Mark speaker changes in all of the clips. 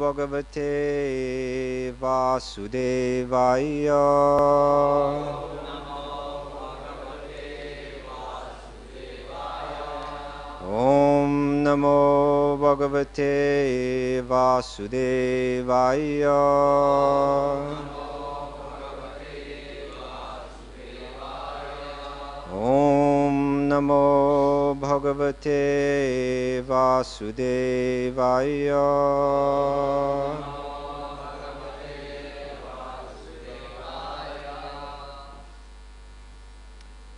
Speaker 1: Bhagavate Vasudevaya. Om Namo Bhagavate Vasudevaya. Om Namo Bhagavate Vasudevaya.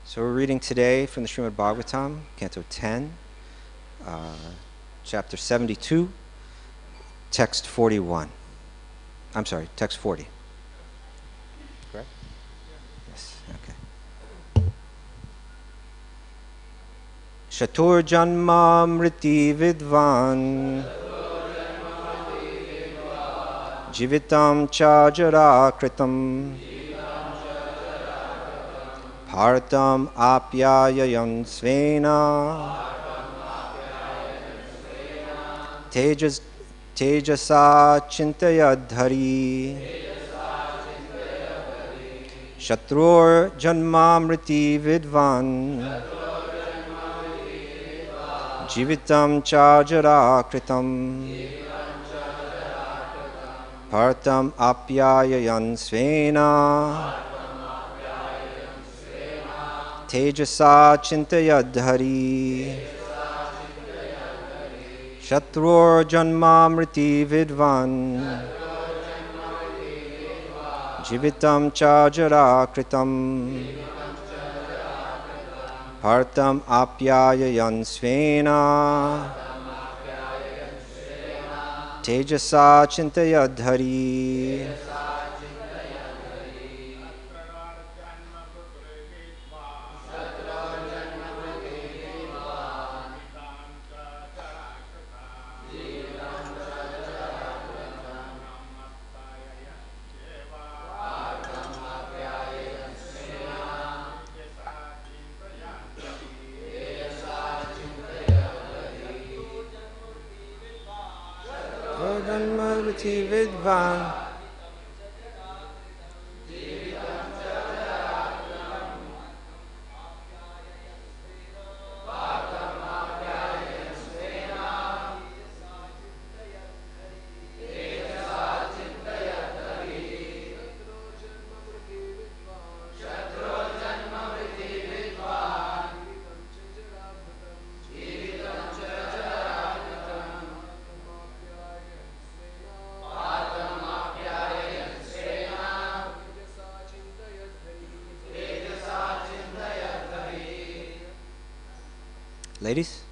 Speaker 1: So we're reading today from the Srimad Bhagavatam, Canto 10, Chapter 72, Text 41. I'm sorry, Text 40. Correct? Yes, okay. Śatror janma-mṛtī vidvān, jīvitam ca jarā-kṛtam, pārtham āpyāyayan svena, tejasācintayad hariḥ, śatror janma-mṛtī vidvān, jīvitam ca jarā-kṛtam, pārtham āpyāyayan svena, tejasācintayad hariḥ, śatror janma-mṛtī vidvān, jīvitam ca jarā-kṛtam, pārtham āpyāyayan svena, tejasācintayad hariḥ. janma-mṛtī vidvān, ladies?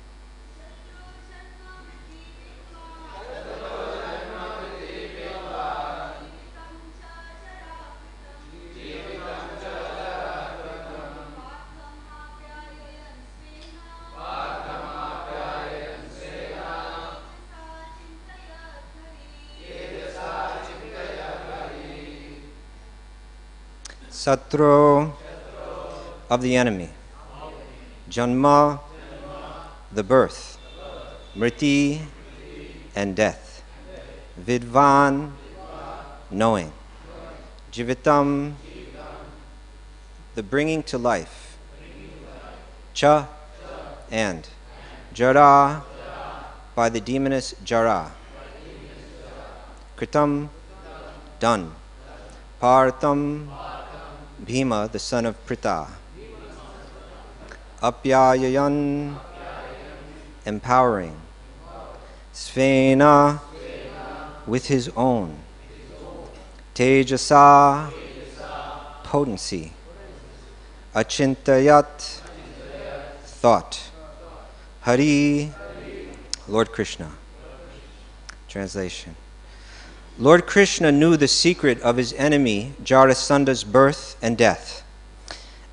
Speaker 1: Śatror of the enemy, janma, the birth, mṛtī, and death, vidvān, knowing, jīvitam, the bringing to life, ca, and, jarā, by the demoness jarā-kṛtam, done, pārtham, Bhīma, the son of Pṛthā, āpyāyayan, empowering, svena, with his own, tejasā, potency, acintayat, thought, Hare, Lord Kṛṣṇa. Translation. Lord Kṛṣṇa knew the secret of his enemy Jarāsandha's birth and death,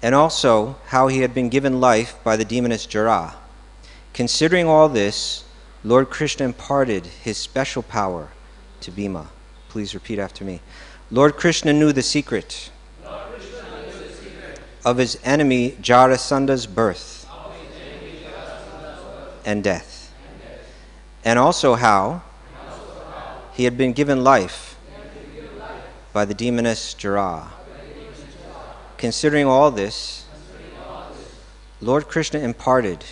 Speaker 1: and also how he had been given life by the demoness Jarā. Considering all this, Lord Kṛṣṇa imparted his special power to Bhīma. Please repeat after me. Lord Kṛṣṇa knew the secret of his enemy Jarāsandha's birth and death, and also how he had been given life by the demoness Jarā. Considering all this, Lord Kṛṣṇa imparted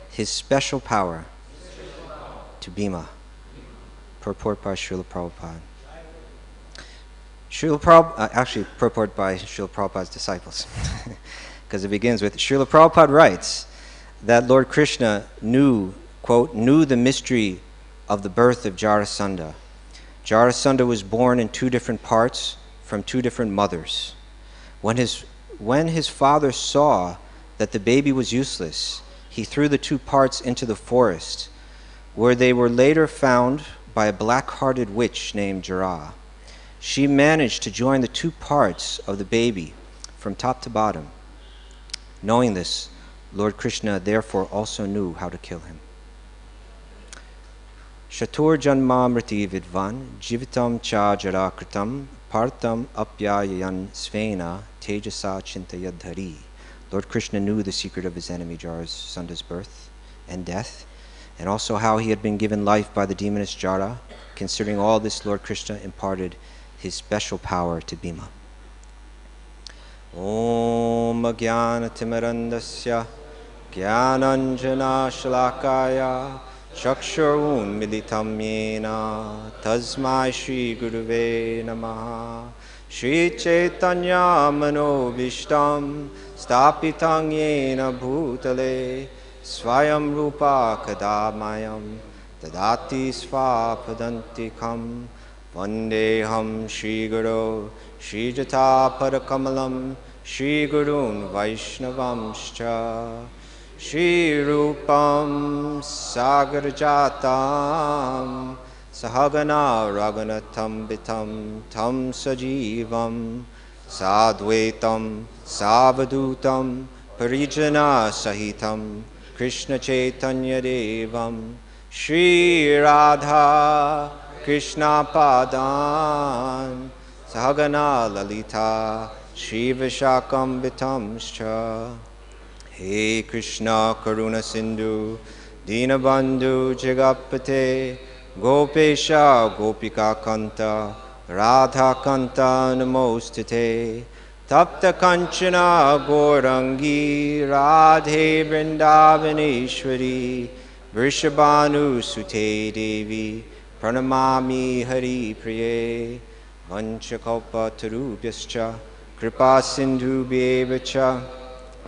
Speaker 1: his special power to Bhīma. Purport by Śrīla Prabhupāda. Actually, purport by Śrīla Prabhupāda's disciples. Because it begins with, Śrīla Prabhupāda writes that Lord Kṛṣṇa knew, quote, knew the mystery of the birth of Jarāsandha. Jarāsandha was born in two different parts from two different mothers. When his father saw that the baby was useless, he threw the two parts into the forest, where they were later found by a black-hearted witch named Jarā. She managed to join the two parts of the baby from top to bottom. Knowing this, Lord Kṛṣṇa therefore also knew how to kill him. Śatror janma-mṛtī vidvāñ, jīvitam ca jarā-kṛtam, pārtham āpyāyayan svena, tejasācintayad hariḥ. Lord Kṛṣṇa knew the secret of his enemy Jarāsandha's birth and death, and also how he had been given life by the demoness Jarā. Considering all this, Lord Kṛṣṇa imparted his special power to Bhīma. Om ajnana-timirandasya jnananjana-shalakaya chakshurunmilitam yena tasmai Shri Guruve Namaha. Shri Chaitanya Manobhishtam Stapitam Yena Bhutale Swayam Rupa Kadamayam Dadati Svapadantikam Vandeham Shri Guru Shri Jata Parakamalam Shri Gurun Vaishnavamscha Shri Rupam Sagarjatam Sahagana Raghunatam Vitam Tam Sajivam Sadvaitam Savadutam Parijana Sahitam Krishna Chaitanya Devam Shri Radha Krishna Padan Sahagana Lalita Shri Vishakam Vitamscha. He Krishna Karuna Sindhu Dinabandhu Jagapate Gopesha Gopika Kanta Radha Kanta Namostite Tapta Kanchana Gaurangi Radhe Vrindavaneshwari Vrishabhanu Sute Devi Pranamami Hari Priye Vanchakalpa Tarubhyascha Kripa Sindhu Bhevacha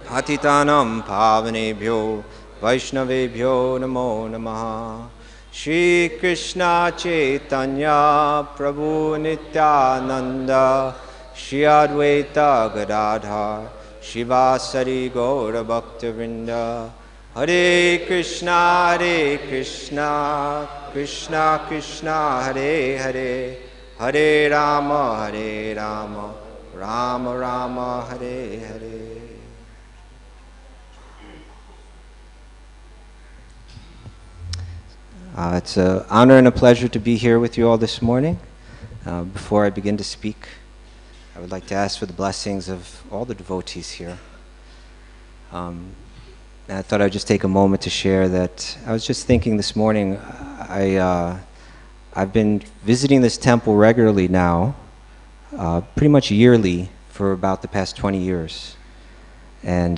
Speaker 1: Patitanam Pavanebhyo Vaishnavebhyo Namo Namaha. Shri Krishna Chaitanya Prabhu Nityananda Shri Advaita Gadadhar Shivasari Gaura Bhaktivinoda. Hare Krishna Krishna Krishna Hare Hare, Hare Rama Rama Rama Hare Hare. It's an honor and a pleasure to be here with you all this morning. Before I begin to speak, I would like to ask for the blessings of all the devotees here. And I thought I'd just take a moment to share that I was just thinking this morning, I've been visiting this temple regularly now, pretty much yearly for about the past 20 years. And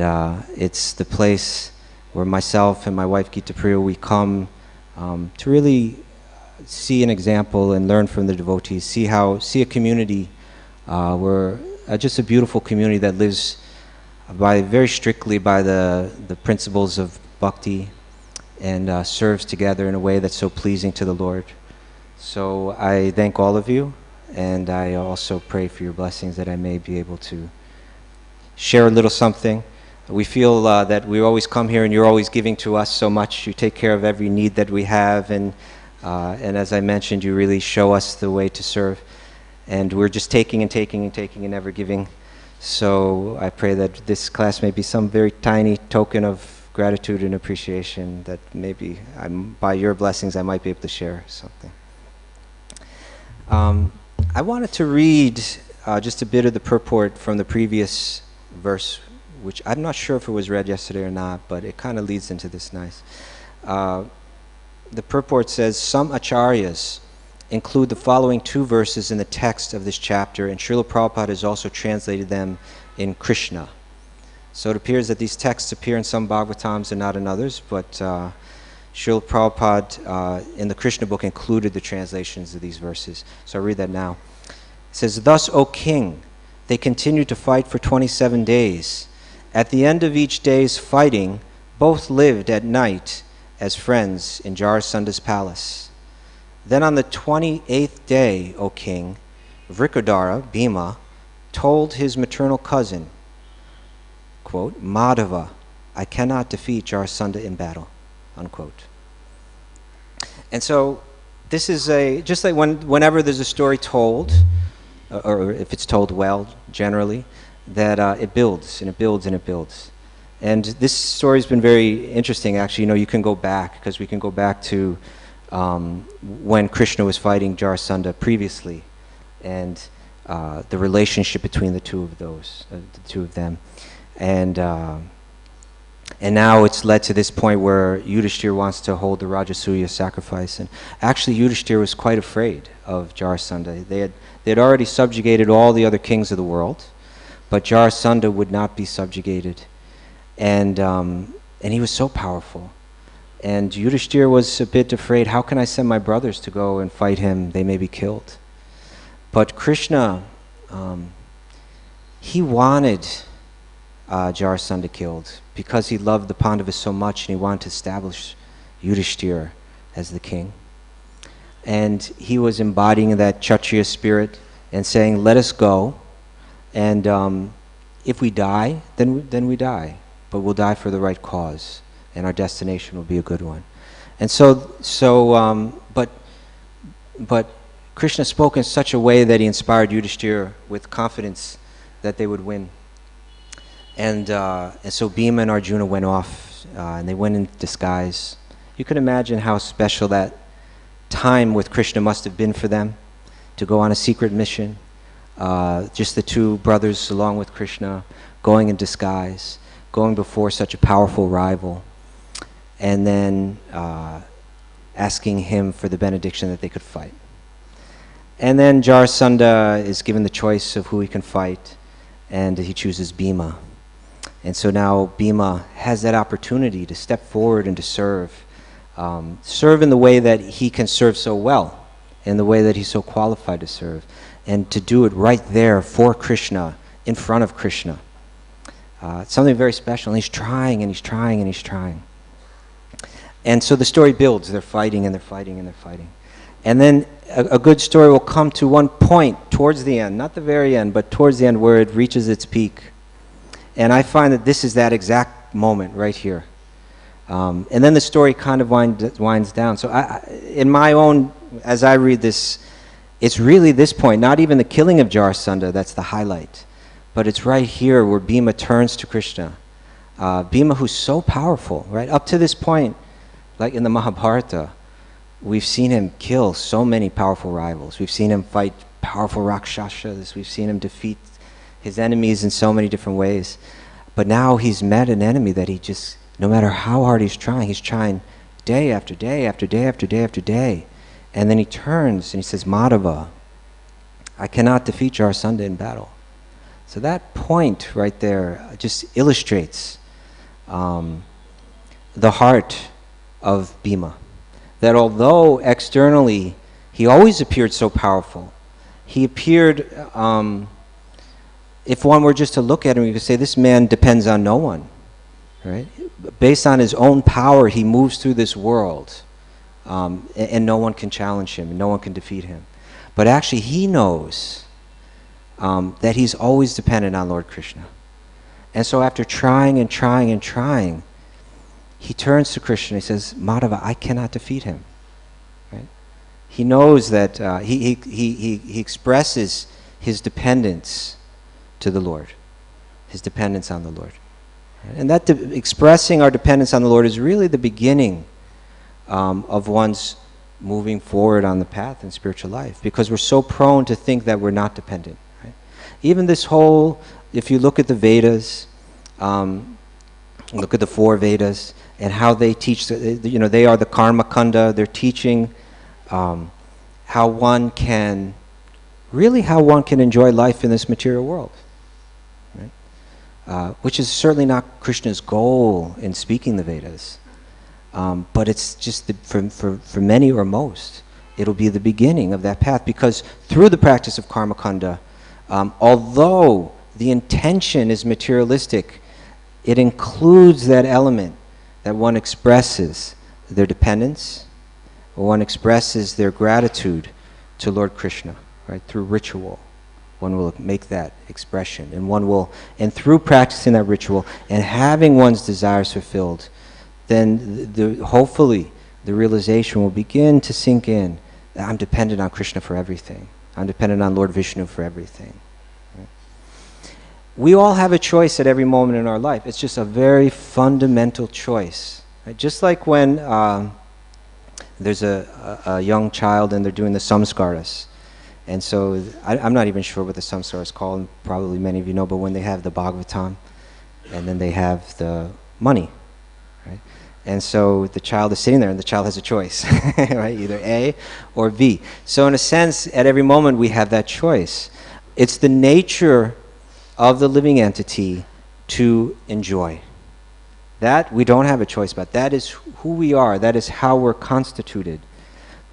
Speaker 1: it's the place where myself and my wife Gita Priya, we come to really see an example and learn from the devotees, see a community where just a beautiful community that lives very strictly by the principles of bhakti and serves together in a way that's so pleasing to the Lord. So I thank all of you, and I also pray for your blessings that I may be able to share a little something. We feel that we always come here and you're always giving to us so much. You take care of every need that we have, and as I mentioned, you really show us the way to serve. And we're just taking and taking and taking and never giving. So I pray that this class may be some very tiny token of gratitude and appreciation that maybe by your blessings I might be able to share something. I wanted to read just a bit of the purport from the previous verse, which I'm not sure if it was read yesterday or not, but it kind of leads into this nice. the purport says, some acharyas include the following two verses in the text of this chapter, and Śrīla Prabhupāda has also translated them in Krishna. So it appears that these texts appear in some Bhagavatams and not in others, but Śrīla Prabhupāda in the Krishna book included the translations of these verses. So I'll read that now. It says, "Thus, O king, they continued to fight for 27 days. At the end of each day's fighting, both lived at night as friends in Jarāsandha's palace. Then on the 28th day, O king, Vrikodara, Bhīma, told his maternal cousin, quote, 'Madhava, I cannot defeat Jarāsandha in battle,' unquote." And so this is just like whenever there's a story told, or if it's told well, generally, that it builds and it builds and it builds. And this story's been very interesting, actually. You know, you can go back, because we can go back to when Krishna was fighting Jarāsandha previously, and the relationship between the two of them. And now it's led to this point where Yudhishthira wants to hold the Rajasuya sacrifice. And actually Yudhishthira was quite afraid of Jarāsandha. They had already subjugated all the other kings of the world, but Jarāsandha would not be subjugated. And he was so powerful. And Yudhishthira was a bit afraid, how can I send my brothers to go and fight him? They may be killed. But Krishna, he wanted Jarāsandha killed because he loved the Pandavas so much, and he wanted to establish Yudhishthira as the king. And he was embodying that Kshatriya spirit and saying, let us go, and if we die, then we die, but we'll die for the right cause, and our destination will be a good one. And but Krishna spoke in such a way that he inspired Yudhishthira with confidence that they would win. And so Bhīma and Arjuna went off, and they went in disguise. You can imagine how special that time with Krishna must have been for them, to go on a secret mission, just the two brothers along with Krishna, going in disguise, going before such a powerful rival, and then asking him for the benediction that they could fight. And then Jarāsandha is given the choice of who he can fight, and he chooses Bhīma. And so now Bhīma has that opportunity to step forward and to serve in the way that he can serve so well, in the way that he's so qualified to serve, and to do it right there for Krishna, in front of Krishna. It's something very special, and he's trying, and he's trying, and he's trying. And so the story builds. They're fighting, and they're fighting, and they're fighting. And then a good story will come to one point towards the end, not the very end, but towards the end where it reaches its peak. And I find that this is that exact moment right here. And then the story kind of winds down. So in my own, as I read this, it's really this point, not even the killing of Jarāsandha, that's the highlight. But it's right here where Bhīma turns to Krishna. Bhīma, who's so powerful, right? Up to this point, like in the Mahabharata, we've seen him kill so many powerful rivals. We've seen him fight powerful Rakshasas. We've seen him defeat his enemies in so many different ways. But now he's met an enemy that he just, no matter how hard he's trying day after day after day after day after day. And then he turns and he says, Madhava, I cannot defeat Jarāsandha in battle. So that point right there just illustrates the heart of Bhīma. That although externally he always appeared so powerful, he appeared, if one were just to look at him, you could say this man depends on no one, right? Based on his own power, he moves through this world, and no one can challenge him, and no one can defeat him. But actually he knows that he's always dependent on Lord Kṛṣṇa. And so after trying and trying and trying, he turns to Krishna and he says, Madhava, I cannot defeat him. Right? He knows that he expresses his dependence to the Lord, his dependence on the Lord. Right? And that expressing our dependence on the Lord is really the beginning of one's moving forward on the path in spiritual life, because we're so prone to think that we're not dependent. Right? Even this whole, if you look at the Vedas, look at the 4 Vedas, and how they teach, they are the karma kanda. They're teaching how one can enjoy life in this material world, right? Which is certainly not Krishna's goal in speaking the Vedas, but it's just for many or most, it'll be the beginning of that path, because through the practice of karma kanda, although the intention is materialistic, it includes that element that one expresses their dependence, or one expresses their gratitude to Lord Kṛṣṇa, right? Through ritual, one will make that expression, and through practicing that ritual and having one's desires fulfilled, then hopefully the realization will begin to sink in that I'm dependent on Krishna for everything. I'm dependent on Lord Vishnu for everything. Right? We all have a choice at every moment in our life. It's just a very fundamental choice. Right? Just like when there's a young child and they're doing the samskaras. And so I'm not even sure what the samskara is called, probably many of you know, but when they have the Bhagavatam and then they have the money, right? And so the child is sitting there and the child has a choice, right? Either A or B. So in a sense, at every moment we have that choice. It's the nature of the living entity to enjoy. That we don't have a choice about. That is who we are. That is how we're constituted.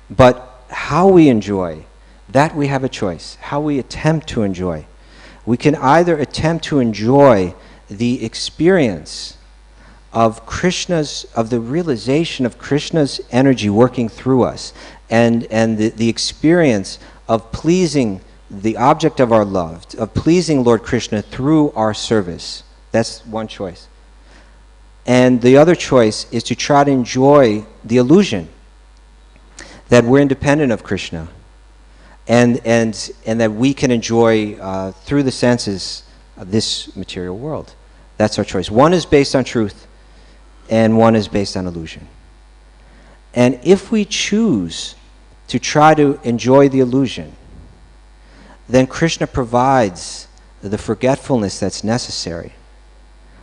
Speaker 1: But how we enjoy, that we have a choice. How we attempt to enjoy. We can either attempt to enjoy the experience of the realization of Krishna's energy working through us, and the experience of pleasing the object of our love, of pleasing Lord Kṛṣṇa through our service. That's one choice. And the other choice is to try to enjoy the illusion that we're independent of Krishna, and that we can enjoy through the senses this material world. That's our choice. One is based on truth, and one is based on illusion. And if we choose to try to enjoy the illusion, then Krishna provides the forgetfulness that's necessary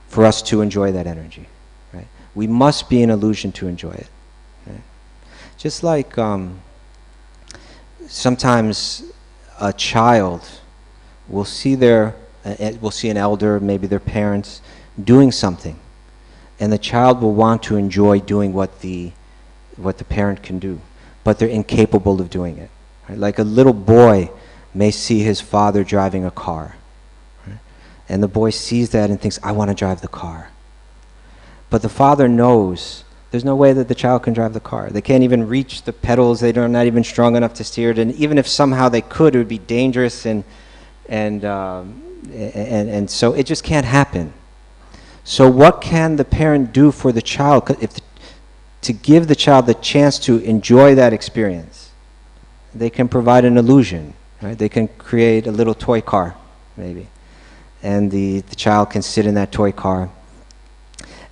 Speaker 1: for us to enjoy that energy. Right? We must be in illusion to enjoy it. Right? Just like sometimes a child will see an elder, maybe their parents, doing something, and the child will want to enjoy doing what the parent can do, but they're incapable of doing it. Right? Like a little boy may see his father driving a car, right? And the boy sees that and thinks, I want to drive the car. But the father knows there's no way that the child can drive the car. They can't even reach the pedals. They're not even strong enough to steer it. And even if somehow they could, it would be dangerous, and so it just can't happen. So what can the parent do for the child to give the child the chance to enjoy that experience? They can provide an illusion, right? They can create a little toy car, maybe. And the child can sit in that toy car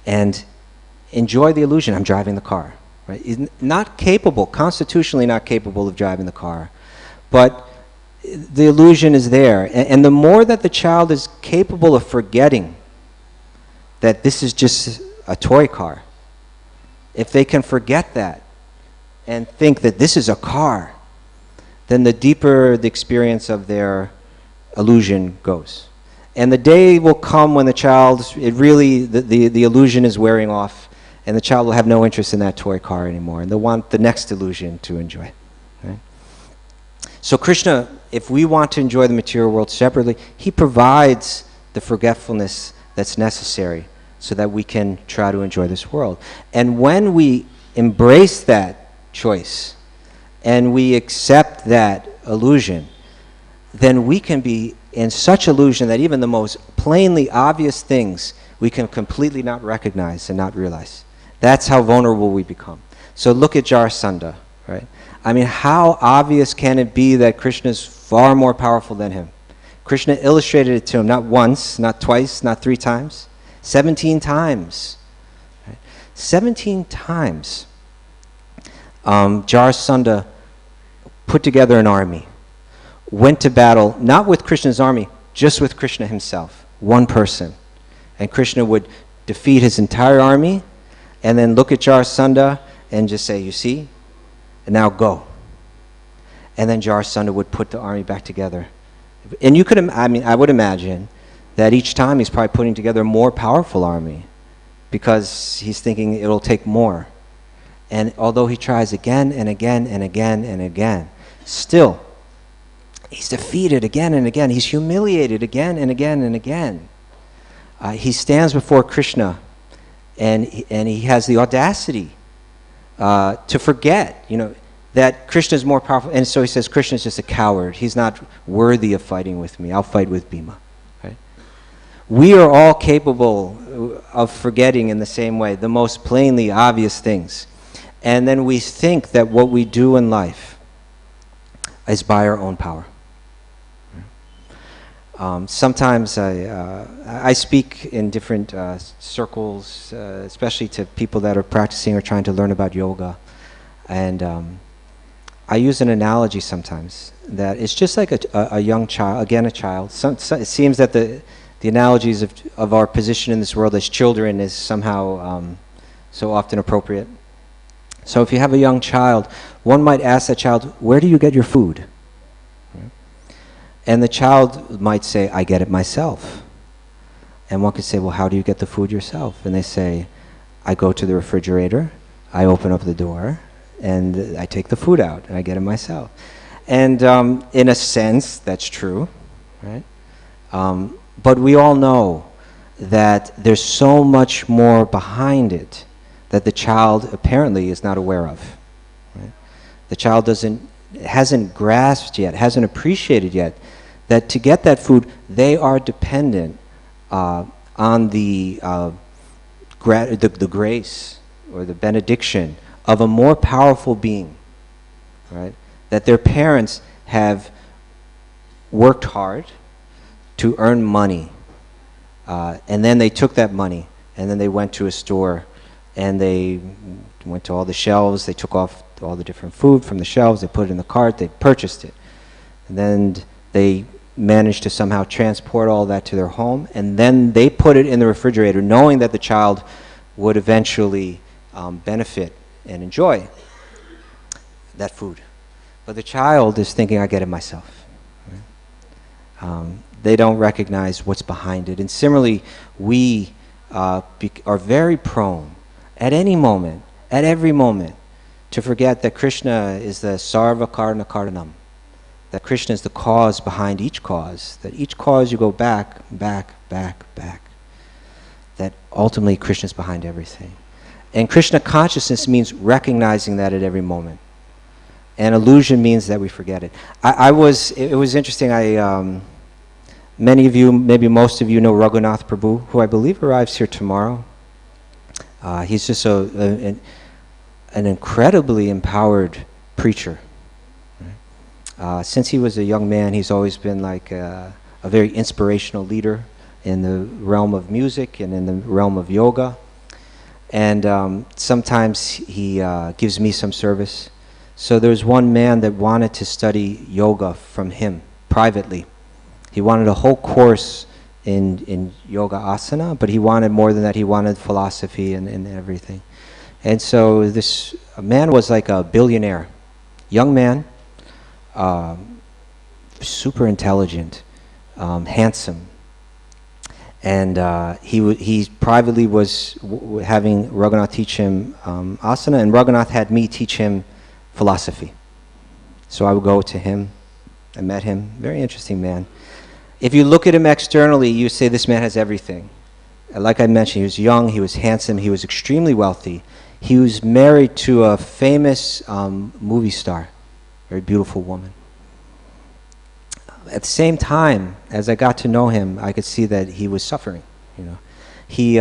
Speaker 1: and enjoy the illusion. I'm driving the car, right? He's not capable, constitutionally not capable of driving the car, but the illusion is there. And the more that the child is capable of forgetting that this is just a toy car, if they can forget that and think that this is a car, then the deeper the experience of their illusion goes. And the day will come when the illusion is wearing off, and the child will have no interest in that toy car anymore, and they'll want the next illusion to enjoy. Right? So Krishna, if we want to enjoy the material world separately, he provides the forgetfulness that's necessary so that we can try to enjoy this world. And when we embrace that choice and we accept that illusion, then we can be in such illusion that even the most plainly obvious things we can completely not recognize and not realize. That's how vulnerable we become. So look at Jarāsandha, right? I mean, how obvious can it be that Krishna is far more powerful than him? Krishna illustrated it to him not once, not twice, not 3 times, 17 times. Right? 17 times Jarāsandha put together an army, went to battle, not with Krishna's army, just with Krishna himself, one person. And Krishna would defeat his entire army, and then look at Jarāsandha and just say, you see, and now go. And then Jarāsandha would put the army back together. And you could, I would imagine that each time he's probably putting together a more powerful army because he's thinking it'll take more. And although he tries again and again and again and again, still, he's defeated again and again. He's humiliated again and again and again. He stands before Krishna, and he has the audacity to forget, that Krishna is more powerful. And so he says, Krishna is just a coward. He's not worthy of fighting with me. I'll fight with Bhīma. Right? We are all capable of forgetting in the same way the most plainly obvious things. And then we think that what we do in life is by our own power. Sometimes I speak in different circles, especially to people that are practicing or trying to learn about yoga. And I use an analogy sometimes that it's just like a young child, again a child. It seems that the analogies of our position in this world as children is somehow so often appropriate. So if you have a young child, one might ask that child, where do you get your food? And the child might say, I get it myself. And one could say, well, how do you get the food yourself? And they say, I go to the refrigerator, I open up the door, and I take the food out, and I get it myself. And in a sense, that's true, right? But we all know that there's so much more behind it that the child apparently is not aware of. Right? The child hasn't grasped yet, hasn't appreciated yet, that to get that food, they are dependent on the grace or the benediction of a more powerful being, right? That their parents have worked hard to earn money, and then they took that money, and then they went to a store, and they went to all the shelves, they took off all the different food from the shelves, they put it in the cart, they purchased it. And then they managed to somehow transport all that to their home, and then they put it in the refrigerator, knowing that the child would eventually benefit and enjoy that food. But the child is thinking, I get it myself. Right? They don't recognize what's behind it. And similarly, we are very prone at any moment, at every moment, to forget that Krishna is the sarva karana karanam, that Krishna is the cause behind each cause, that each cause you go back, back, back, back, that ultimately Krishna is behind everything. And Krishna consciousness means recognizing that at every moment. And illusion means that we forget it. It was interesting, many of you, maybe most of you know Raghunath Prabhu, who I believe arrives here tomorrow. He's just an incredibly empowered preacher. Since he was a young man, he's always been like a very inspirational leader in the realm of music and in the realm of yoga. And sometimes he gives me some service. So there's one man that wanted to study yoga from him privately. He wanted a whole course in yoga asana, but he wanted more than that. He wanted philosophy and everything. And so this man was like a billionaire, young man, super intelligent, handsome. And he privately was having Raghunath teach him asana, and Raghunath had me teach him philosophy. So I would go to him. I met him, very interesting man. If you look at him externally, you say this man has everything. Like I mentioned, he was young, he was handsome, he was extremely wealthy. He was married to a famous movie star, very beautiful woman. At the same time, as I got to know him, I could see that he was suffering. He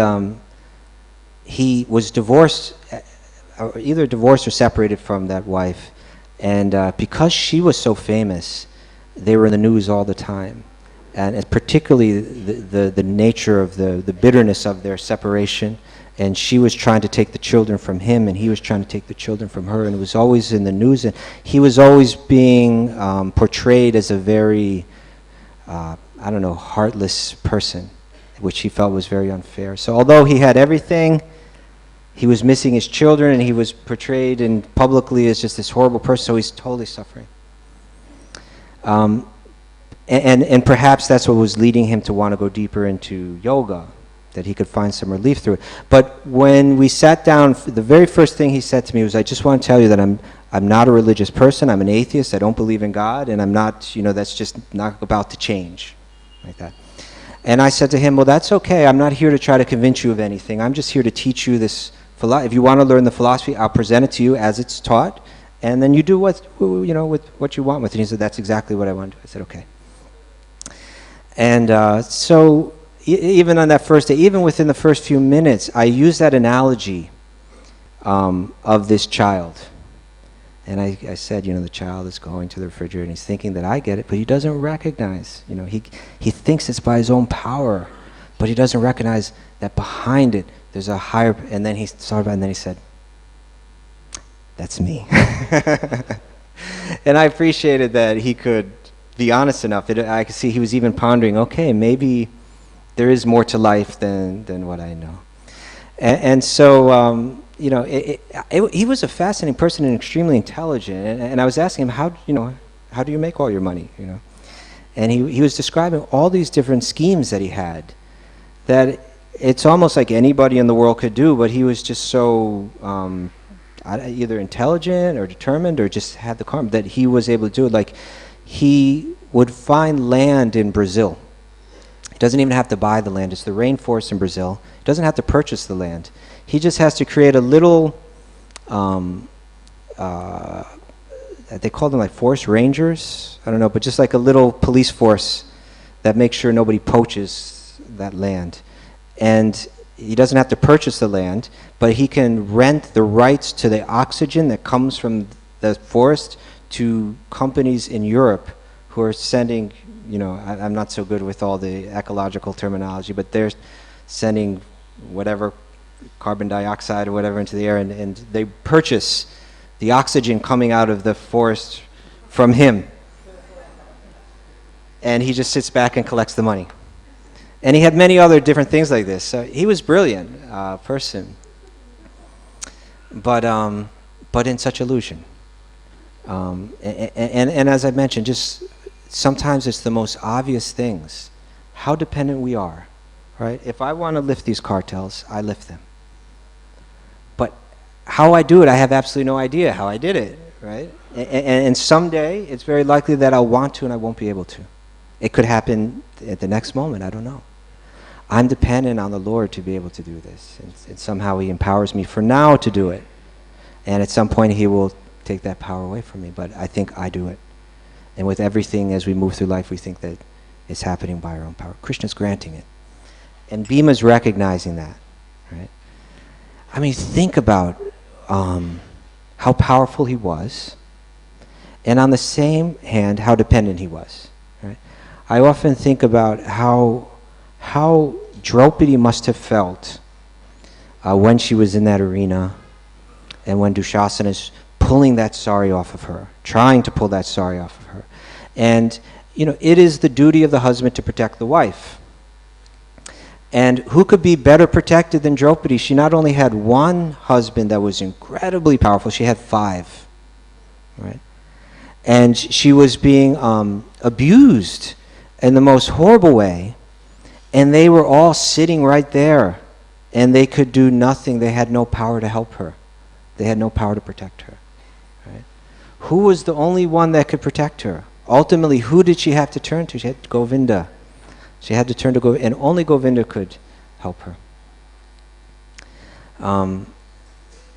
Speaker 1: was divorced, either divorced or separated from that wife, and because she was so famous, they were in the news all the time. And particularly the nature of the bitterness of their separation. And she was trying to take the children from him, and he was trying to take the children from her, and it was always in the news. And he was always being portrayed as a very, heartless person, which he felt was very unfair. So although he had everything, he was missing his children, and he was portrayed in publicly as just this horrible person, so he's totally suffering. And perhaps that's what was leading him to want to go deeper into yoga, that he could find some relief through it. But when we sat down, the very first thing he said to me was, I just want to tell you that I'm not a religious person, I'm an atheist, I don't believe in God, and I'm not, that's just not about to change, like that. And I said to him, well, that's okay, I'm not here to try to convince you of anything, I'm just here to teach you this philosophy. If you want to learn the philosophy, I'll present it to you as it's taught, and then you do with what you want with it. And he said, that's exactly what I want to do. I said, okay. And so even on that first day, even within the first few minutes, I used that analogy of this child. And I said, the child is going to the refrigerator and he's thinking that I get it, but he doesn't recognize, he thinks it's by his own power, but he doesn't recognize that behind it there's a higher, and then he said, that's me. And I appreciated that he could be honest enough. I could see he was even pondering, okay, maybe there is more to life than what I know. And so, he was a fascinating person and extremely intelligent. And I was asking him, how do you make all your money? And he was describing all these different schemes that he had, that it's almost like anybody in the world could do, but he was just so either intelligent or determined or just had the karma that he was able to do it. Like, he would find land in Brazil. He doesn't even have to buy the land. It's the rainforest in Brazil. He doesn't have to purchase the land. He just has to create a little, they call them like forest rangers, I don't know, but just like a little police force that makes sure nobody poaches that land. And he doesn't have to purchase the land, but he can rent the rights to the oxygen that comes from the forest to companies in Europe who are sending, I'm not so good with all the ecological terminology, but they're sending whatever carbon dioxide or whatever into the air, and they purchase the oxygen coming out of the forest from him. And he just sits back and collects the money. And he had many other different things like this. So he was brilliant person, but in such illusion. And as I mentioned, just sometimes it's the most obvious things, how dependent we are, right? If I want to lift these cartels, I lift them. But how I do it, I have absolutely no idea how I did it, right? And someday, it's very likely that I'll want to and I won't be able to. It could happen at the next moment, I don't know. I'm dependent on the Lord to be able to do this. And somehow he empowers me for now to do it. And at some point he will take that power away from me, but I think I do it. And with everything as we move through life, we think that it's happening by our own power. Krishna's granting it. And Bhima's recognizing that, right? I mean, think about how powerful he was, and on the same hand, how dependent he was, right? I often think about how Draupadi must have felt when she was in that arena, and when Dushasana is pulling that sari off of her, trying to pull that sari off of her. And, it is the duty of the husband to protect the wife. And who could be better protected than Draupadi? She not only had one husband that was incredibly powerful, she had 5, right? And she was being abused in the most horrible way, and they were all sitting right there, and they could do nothing. They had no power to help her. They had no power to protect her, right? Who was the only one that could protect her? Ultimately, who did she have to turn to? She had Govinda. She had to turn to Govinda, and only Govinda could help her.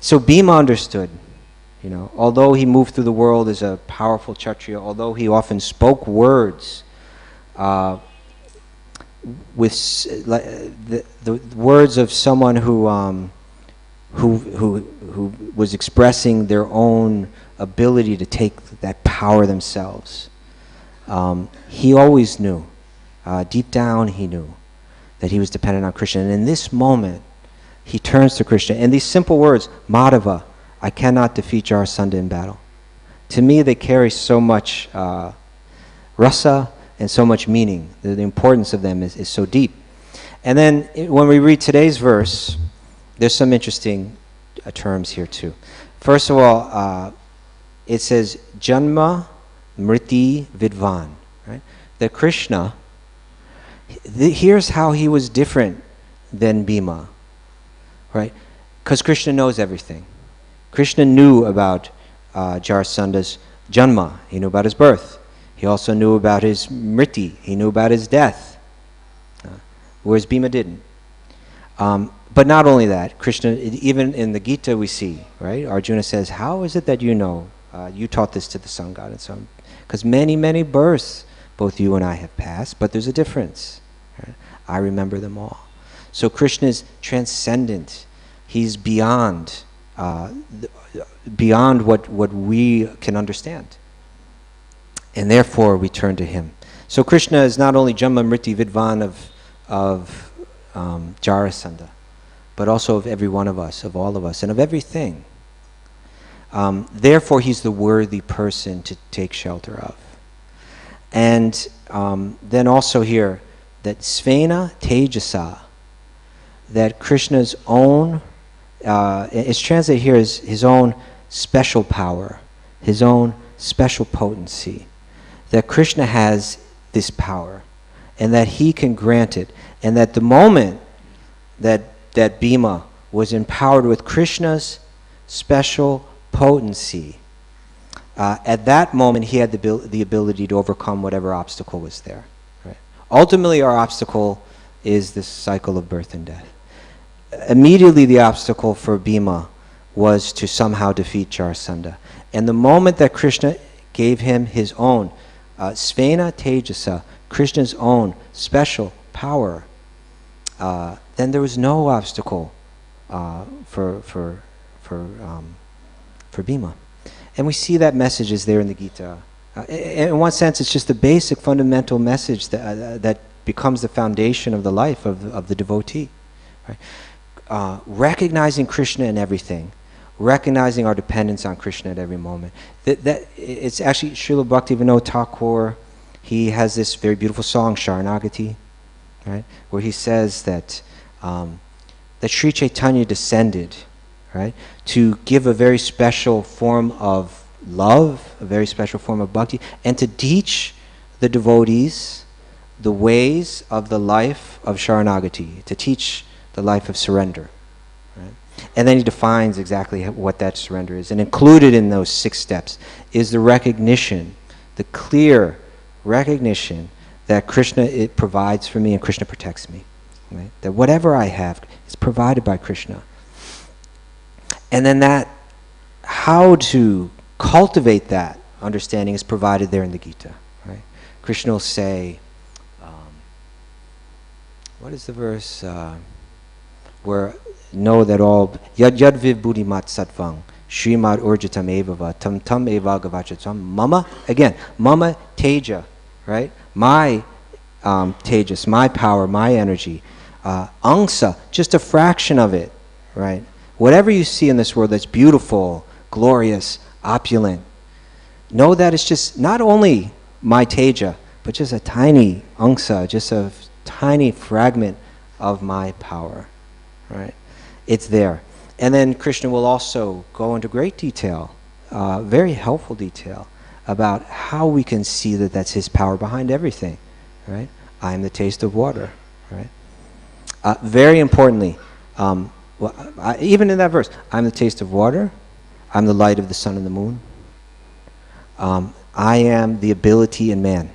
Speaker 1: So Bhima understood, although he moved through the world as a powerful Kshatriya, although he often spoke words with the words of someone who was expressing their own ability to take that power themselves, he always knew. Deep down, he knew that he was dependent on Krishna. And in this moment, he turns to Krishna. And these simple words, Madhava, I cannot defeat Jarāsandha in battle. To me, they carry so much rasa and so much meaning. The importance of them is so deep. And then when we read today's verse, there's some interesting terms here too. First of all, it says janma-mṛtī vidvān, right? That Krishna, here's how he was different than Bhīma, right? Because Krishna knows everything. Krishna knew about Jarāsandha's janma. He knew about his birth. He also knew about his mṛtī. He knew about his death, whereas Bhīma didn't. But not only that, Krishna, even in the Gita we see, right? Arjuna says, how is it that you know? You taught this to the sun god and so on. Because many, many births both you and I have passed, but there's a difference. Right? I remember them all. So Krishna is transcendent. He's beyond what we can understand. And therefore we turn to him. So Krishna is not only janma-mṛtī vidvān of Jarāsandha, but also of every one of us, of all of us, and of everything. Therefore he's the worthy person to take shelter of. And then also here, that svena tejasā, that Krishna's own, it's translated here as his own special power, his own special potency, that Krishna has this power, and that he can grant it, and that the moment that Bhīma was empowered with Krishna's special potency, at that moment he had the ability to overcome whatever obstacle was there. Right? Ultimately our obstacle is this cycle of birth and death. Immediately the obstacle for Bhīma was to somehow defeat Jarāsandha. And the moment that Krishna gave him his own svena tejasā, Krishna's own special power, then there was no obstacle for Bhīma. And we see that message is there in the Gita. In one sense, it's just the basic fundamental message that becomes the foundation of the life of the devotee. Right? Recognizing Krishna in everything, recognizing our dependence on Krishna at every moment. It's actually Śrīla Bhaktivinoda Thakur, he has this very beautiful song, Sharanagati, right, where he says that Sri Chaitanya descended, right, to give a very special form of love, a very special form of bhakti, and to teach the devotees the ways of the life of Sharanagati, to teach the life of surrender. Right? And then he defines exactly what that surrender is. And included in those 6 steps is the recognition, the clear recognition that Krishna, it provides for me and Krishna protects me. Right? That whatever I have is provided by Krishna. And then that, how to cultivate that understanding is provided there in the Gita. Right? Krishna will say, what is the verse where know that all yad viv buddhimat satvang shrimad urjitam evava tam tam eva gavachatam mama, again, mama teja, right? My tejas, my power, my energy, angsa, just a fraction of it, right? Whatever you see in this world that's beautiful, glorious, opulent, know that it's just not only my teja, but just a tiny angsa, just a tiny fragment of my power, right? It's there. And then Krishna will also go into great detail, very helpful detail, about how we can see that that's his power behind everything, right? I am the taste of water, right? Very importantly, even in that verse, I'm the taste of water, I'm the light of the sun and the moon, I am the ability in man,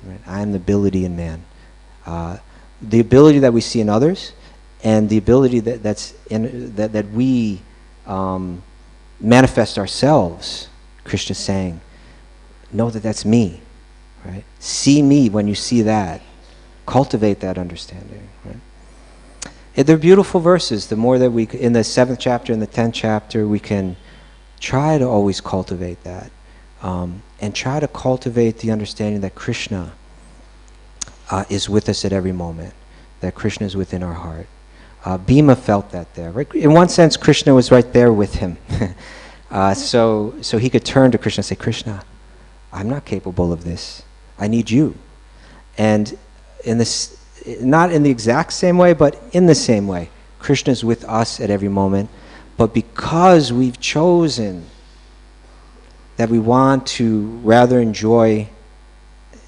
Speaker 1: right? I am the ability in man. The ability that we see in others, and the ability that we manifest ourselves. Krishna saying, know that that's me, right? See me when you see that. Cultivate that understanding, right? They're beautiful verses. The more that we, in the 7th chapter and the 10th chapter, we can try to always cultivate that, and try to cultivate the understanding that Krishna is with us at every moment, that Krishna is within our heart. Bhīma felt that there. Right? In one sense, Krishna was right there with him. So he could turn to Krishna and say, Krishna, I'm not capable of this. I need you. And in this, not in the exact same way, but in the same way, Krishna is with us at every moment, But because we've chosen that we want to rather enjoy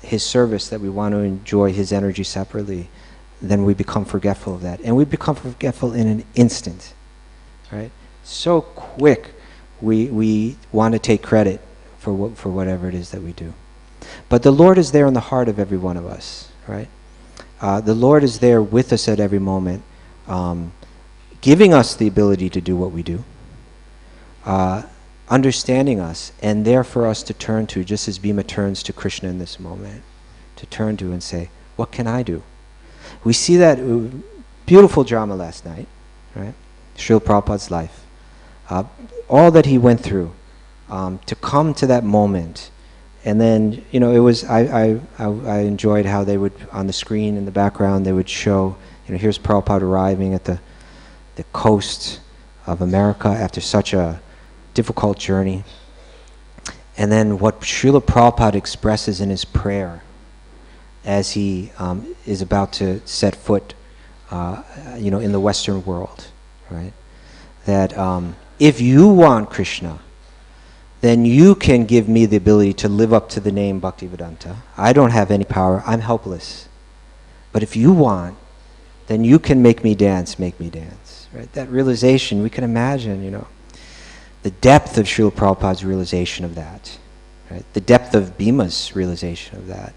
Speaker 1: his service, that we want to enjoy his energy separately, then we become forgetful of that. And we become forgetful in an instant, right? So quick we want to take credit for whatever it is that we do. But the Lord is there in the heart of every one of us, right? The Lord is there with us at every moment, giving us the ability to do what we do, understanding us, and there for us to turn to, just as Bhīma turns to Krishna in this moment, to turn to and say, what can I do? We see that beautiful drama last night, right? Śrīla Prabhupāda's life. All that he went through to come to that moment. And then, you know, it was, I enjoyed how they would, on the screen in the background, they would show, you know, here's Prabhupada arriving at the coast of America after such a difficult journey. And then what Śrīla Prabhupada expresses in his prayer as he is about to set foot, you know, in the Western world, right? That if you want Krishna, then you can give me the ability to live up to the name Bhaktivedanta. I don't have any power. I'm helpless. But if you want, then you can make me dance, right? That realization, we can imagine, you know, the depth of Śrīla Prabhupāda's realization of that, right? The depth of Bhima's realization of that.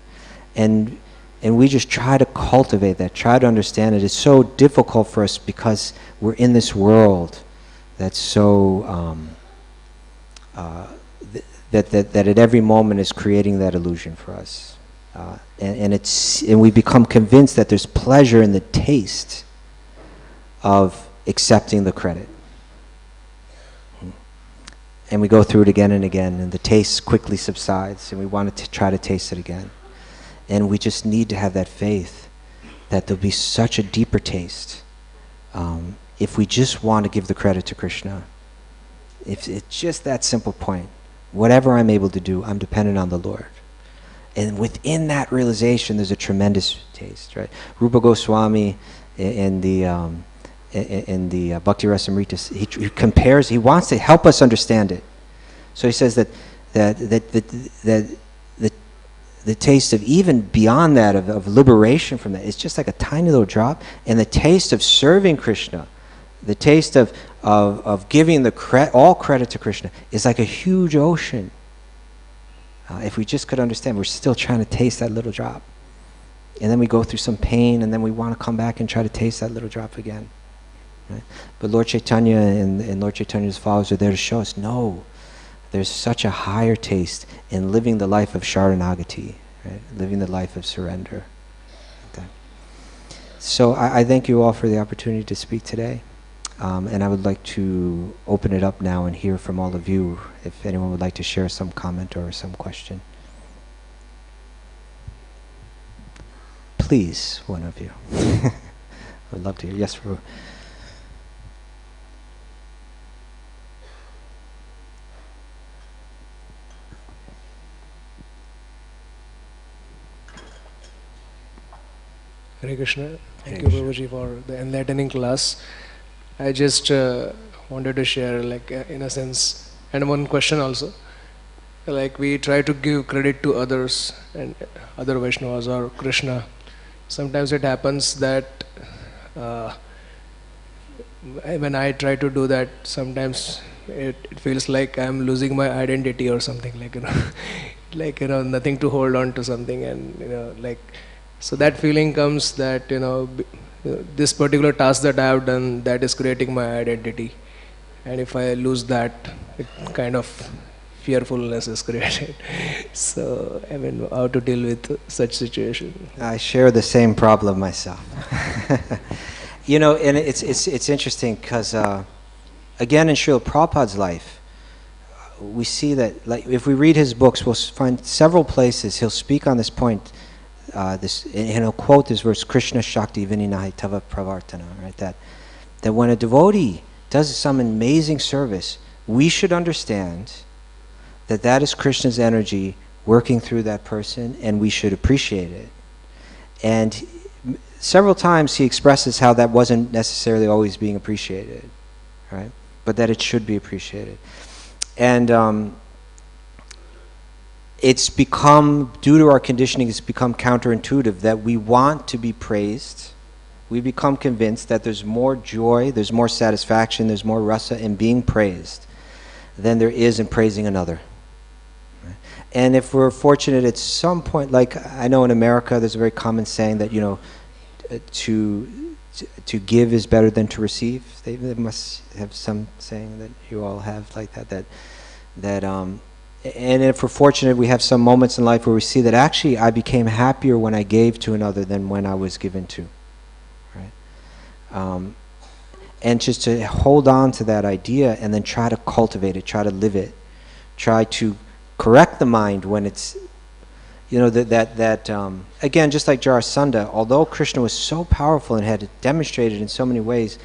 Speaker 1: And we just try to cultivate that, try to understand it. It's so difficult for us because we're in this world that's so... that at every moment is creating that illusion for us, and we become convinced that there's pleasure in the taste of accepting the credit, and we go through it again and again, and the taste quickly subsides, and we want to try to taste it again, and we just need to have that faith that there'll be such a deeper taste if we just want to give the credit to Krishna. If it's just that simple point, whatever I'm able to do, I'm dependent on the Lord. And within that realization, there's a tremendous taste, right? Rupa Goswami in the Bhakti Rasamrita, he compares, he wants to help us understand it. So he says that the taste of even beyond that, of liberation from that, it's just like a tiny little drop. And the taste of serving Krishna, the taste of giving all credit to Krishna is like a huge ocean. If we just could understand, we're still trying to taste that little drop. And then we go through some pain, and then we want to come back and try to taste that little drop again. Right? But Lord Chaitanya and Lord Chaitanya's followers are there to show us, no, there's such a higher taste in living the life of Sharanagati, right? Living the life of surrender. Okay. So I thank you all for the opportunity to speak today. And I would like to open it up now and hear from all of you, if anyone would like to share some comment or some question. Please, one of you. I would love to hear. Yes, Prabhu.
Speaker 2: Hare Krishna. Thank you, Prabhuji, for the enlightening class. I just wanted to share, like, in a sense, and one question also. Like, we try to give credit to others and other Vaishnavas or Krishna. Sometimes it happens that when I try to do that, sometimes it feels like I'm losing my identity or something, like, you know, like, you know, nothing to hold on to something, and, you know, like, so that feeling comes that, you know, this particular task that I have done, that is creating my identity, and if I lose that, it kind of fearfulness is created. So, I mean, how to deal with such situation?
Speaker 1: I share the same problem myself. You know, and it's interesting because again, in Śrīla Prabhupāda's life, we see that, like, if we read his books, we'll find several places he'll speak on this point. And he'll quote this verse, Krishna Shakti Vininahi Tava Pravartana, right? That when a devotee does some amazing service, we should understand that that is Krishna's energy working through that person, and we should appreciate it. And several times he expresses how that wasn't necessarily always being appreciated, right? but that it should be appreciated. And it's become, due to our conditioning, it's become counterintuitive that we want to be praised. We become convinced that there's more joy, there's more satisfaction, there's more rasa in being praised than there is in praising another. Right? And if we're fortunate at some point, like I know in America there's a very common saying that, you know, to give is better than to receive. They must have some saying that you all have like that. And if we're fortunate, we have some moments in life where we see that actually I became happier when I gave to another than when I was given to. Right? And just to hold on to that idea and then try to cultivate it, try to live it, try to correct the mind when it's, you know, again, just like Jarāsandha, although Krishna was so powerful and had demonstrated in so many ways,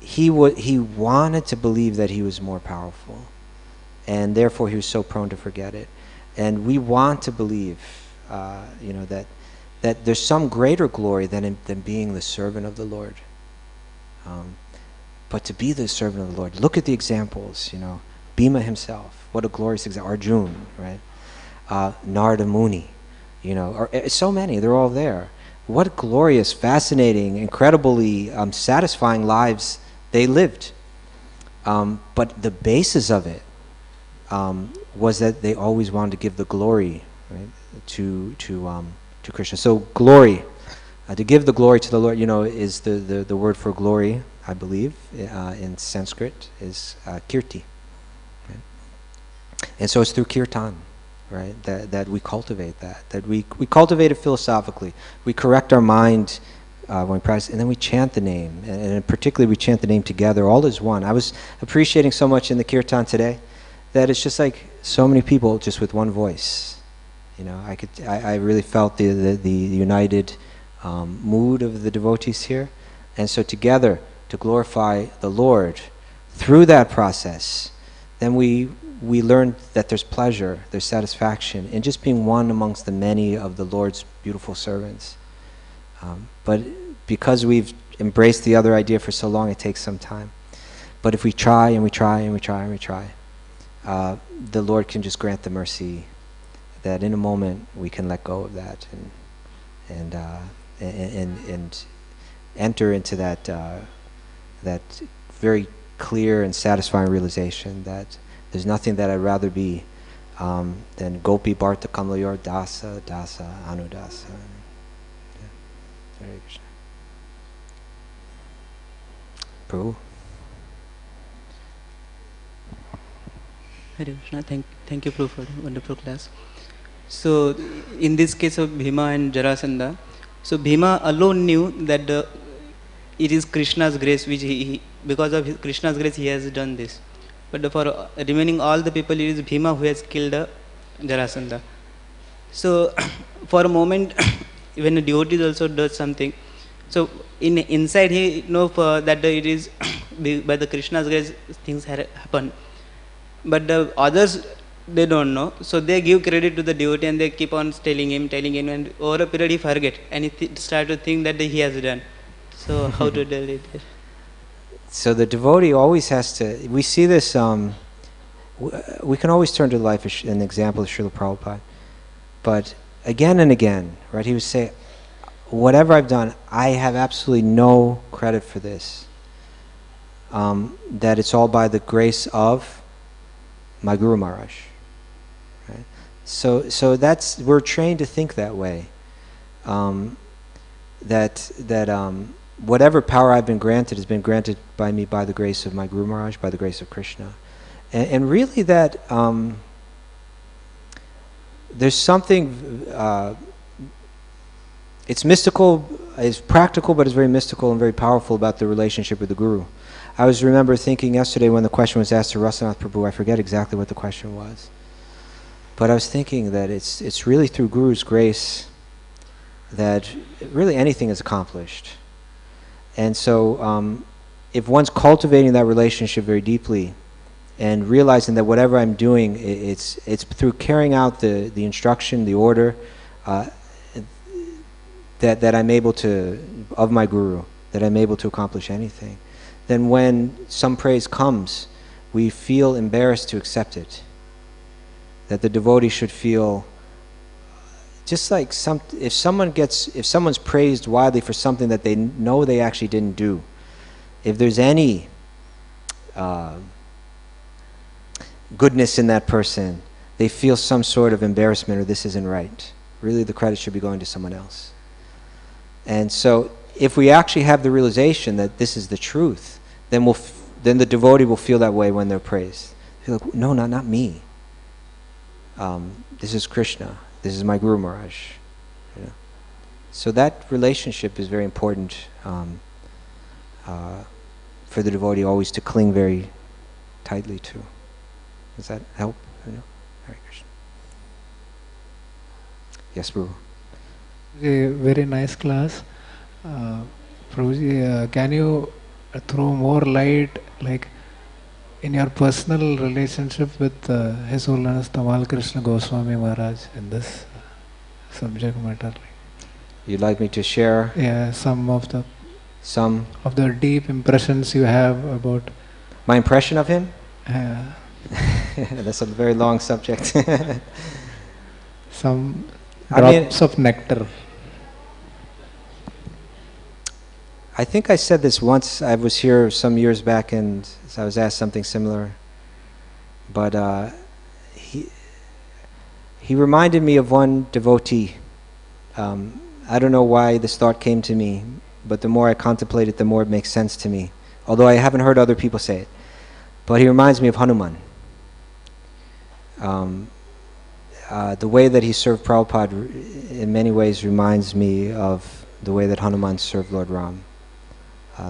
Speaker 1: he wanted to believe that he was more powerful. And therefore he was so prone to forget it. And we want to believe, you know, that there's some greater glory than being the servant of the Lord. But to be the servant of the Lord, look at the examples, you know, Bhīma himself, what a glorious example, Arjuna, right? Narada Muni, you know, or so many, they're all there. What glorious, fascinating, incredibly satisfying lives they lived. But the basis of it was that they always wanted to give the glory, right, to Krishna. So glory, to give the glory to the Lord, you know, is the word for glory, I believe, in Sanskrit, is kirti. Right? And so it's through kirtan, right, that we cultivate that we cultivate it philosophically. We correct our mind when we practice, and then we chant the name, and particularly we chant the name together, all as one. I was appreciating so much in the kirtan today that it's just like so many people just with one voice. You know, I really felt the united mood of the devotees here, and so together to glorify the Lord through that process, then we learn that there's pleasure, there's satisfaction in just being one amongst the many of the Lord's beautiful servants. But because we've embraced the other idea for so long, it takes some time. But if we try and we try and we try and we try, the Lord can just grant the mercy that in a moment we can let go of that and enter into that very clear and satisfying realization that there's nothing that I'd rather be than Gopi Bharta Kamlayor Dasa Dasa Anudasa. Yeah. Hare Krishna. Prabhu.
Speaker 3: Hare Krishna. Thank you, Prabhu, for the wonderful class. So, in this case of Bhīma and Jarāsandha, so Bhīma alone knew that it is Krishna's grace, which because of Krishna's grace he has done this. But for remaining all the people, it is Bhīma who has killed Jarāsandha. So, for a moment, when a devotee also does something, so inside he knows that it is by the Krishna's grace things happen. But the others, they don't know, so they give credit to the devotee and they keep on telling him, and over a period he forget and he start to think that he has done. So how to deal with it?
Speaker 1: So the devotee always has to, we see this, we can always turn to the life of an example of Śrīla Prabhupāda, but again and again, right, he would say, whatever I've done, I have absolutely no credit for this. That it's all by the grace of my Guru Maharaj. Right? So that's, we're trained to think that way. Whatever power I've been granted has been granted by me by the grace of my Guru Maharaj, by the grace of Krishna. And really that, there's something, it's mystical, it's practical, but it's very mystical and very powerful about the relationship with the Guru. I remember thinking yesterday when the question was asked to Rasanath Prabhu, I forget exactly what the question was, but I was thinking that it's really through Guru's grace that really anything is accomplished. And so if one's cultivating that relationship very deeply and realizing that whatever I'm doing, it's through carrying out the instruction, the order, that I'm able to, of my Guru, that I'm able to accomplish anything, then when some praise comes, we feel embarrassed to accept it. That the devotee should feel just like if someone's praised widely for something that they know they actually didn't do, if there's any goodness in that person, they feel some sort of embarrassment or this isn't right. Really, the credit should be going to someone else. And so, if we actually have the realization that this is the truth, then the devotee will feel that way when they're praised. Feel like, no, not me. This is Krishna. This is my Guru Maharaj. You know? So that relationship is very important for the devotee always to cling very tightly to. Does that help? You know? Hare Krishna. Yes, Prabhu.
Speaker 4: A very nice class. Prabhuji, can you throw more light, like in your personal relationship with His Holiness Tamal Krishna Goswami Maharaj in this subject matter?
Speaker 1: You'd like me to share?
Speaker 4: Yeah, some of the deep impressions you have about
Speaker 1: my impression of him. That's a very long subject.
Speaker 4: Some drops of nectar.
Speaker 1: I think I said this once. I was here some years back and I was asked something similar. But he reminded me of one devotee. I don't know why this thought came to me, but the more I contemplate it, the more it makes sense to me. Although I haven't heard other people say it. But he reminds me of Hanuman. The way that he served Prabhupada in many ways reminds me of the way that Hanuman served Lord Ram.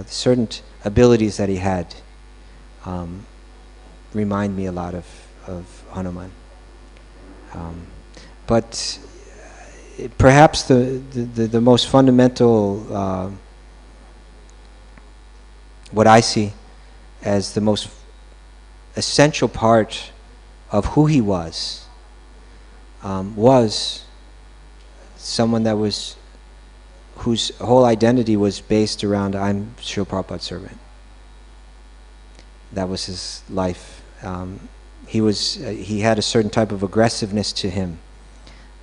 Speaker 1: Certain abilities that he had remind me a lot of Hanuman. But perhaps the most fundamental, what I see as the most essential part of who he was someone whose whole identity was based around, I'm Śrīla Prabhupāda's servant. That was his life. He had a certain type of aggressiveness to him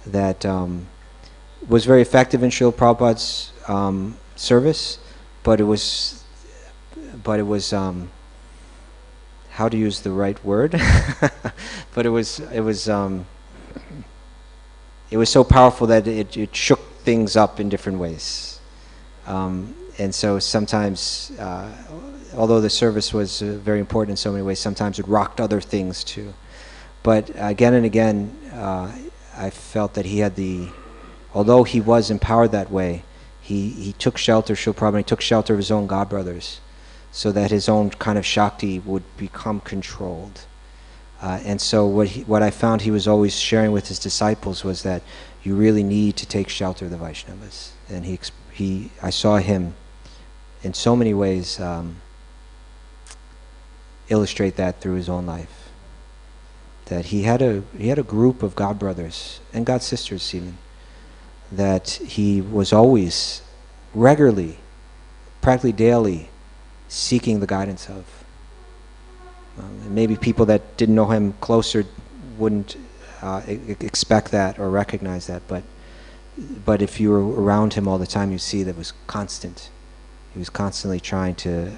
Speaker 1: that was very effective in Śrīla Prabhupāda's service, but it was how to use the right word, but it was so powerful that it shook things up in different ways. And so sometimes, although the service was very important in so many ways, sometimes it rocked other things too. But again and again, I felt that he had although he was empowered that way, he took shelter, Śrīla Prabhupada, he took shelter of his own godbrothers, so that his own kind of Shakti would become controlled. And so what I found he was always sharing with his disciples was that you really need to take shelter of the Vaishnavas. And I saw him in so many ways illustrate that through his own life. That he had a group of god brothers and god sisters even, that he was always regularly, practically daily, seeking the guidance of. Maybe people that didn't know him closer wouldn't expect that or recognize that, but if you were around him all the time, you see that it was constant. He was constantly trying to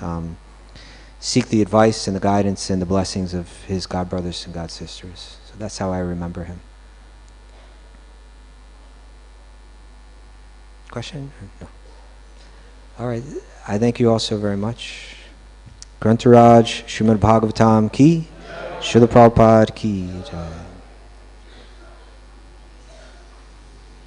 Speaker 1: seek the advice and the guidance and the blessings of his god brothers and god sisters. So that's how I remember him. Question? No. All right. I thank you all so very much. Grantaraj, Śrīmad Bhagavatam ki, Śrīla Prabhupāda ki jai.